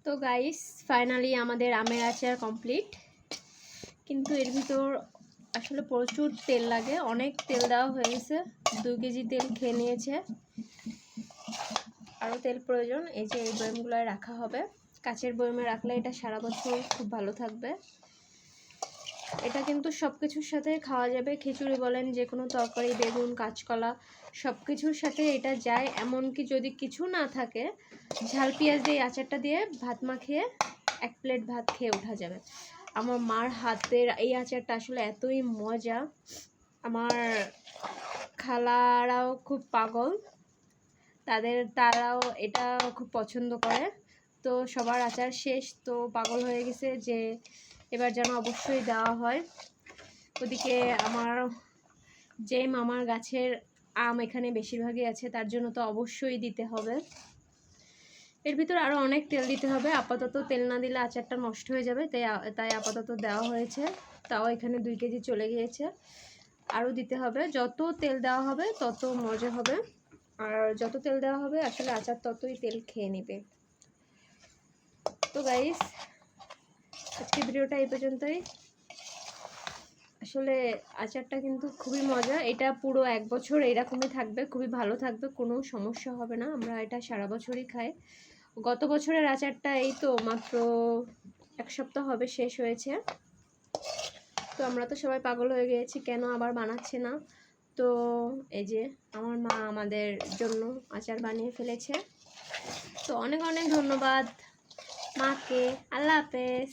তো guys finally আমাদের আমের আচার কমপ্লিট, কিন্তু এর ভিতর আসলে প্রচুর তেল লাগে, অনেক তেল দেওয়া হয়ে গেছে, 2 কেজি তেল খেয়ে নিয়েছে, আরও তেল প্রয়োজন। এই যে এই বয়মগুলোয় রাখা হবে, কাচের বয়মে রাখলে এটা সারা বছর খুব ভালো থাকবে। এটা কিন্তু সব কিছুর সাথে খাওয়া যাবে, খিচুড়ি বলেন, যে কোনো তরকারি, বেগুন, কাঁচকলা সব কিছুর সাথে এটা যায়। এমনকি যদি কিছু না থাকে, ঝাল পেঁয়াজ দিয়ে আচারটা দিয়ে ভাত মাখিয়ে 1 প্লেট ভাত খেয়ে ওঠা যাবে। আমার মার হাতের এই আচারটা আসলে এতই মজা, আমার খালারাও খুব পাগল, তারাও এটা খুব পছন্দ করে। তো সবার আচার শেষ, তো পাগল হয়ে গেছে যে এবার যেন অবশ্যই দেওয়া হয়। ওদিকে আমার যে মামার গাছের আম এখানে বেশিরভাগই আছে, তার জন্য তো অবশ্যই দিতে হবে। এর ভিতর আরও অনেক তেল দিতে হবে, আপাতত তেল না দিলে আচারটা নষ্ট হয়ে যাবে, তাই আপাতত দেওয়া হয়েছে। তাও এখানে 2 কেজি চলে গিয়েছে, আরও দিতে হবে। যত তেল দেওয়া হবে তত মজা হবে, আর যত তেল দেওয়া হবে আসলে আচার ততই তেল খেয়ে নেবে। তো গাইস আজকে ভিডিওটা এই পর্যন্তই। আসলে আচারটা কিন্তু খুবই মজা, এটা পুরো 1 বছর এইরকমই থাকবে, খুবই ভালো থাকবে, কোনো সমস্যা হবে না। আমরা এটা সারা বছরই খাই। গত বছরের আচারটা এই তো মাত্র 1 সপ্তাহ হবে শেষ হয়েছে, তো আমরা তো সবাই পাগল হয়ে গিয়েছি কেন আবার বানাচ্ছে না। তো এই যে আমার মা আমাদের জন্য আচার বানিয়ে ফেলেছে, তো অনেক অনেক ধন্যবাদ মাকে। আল্লাহ হাফেজ।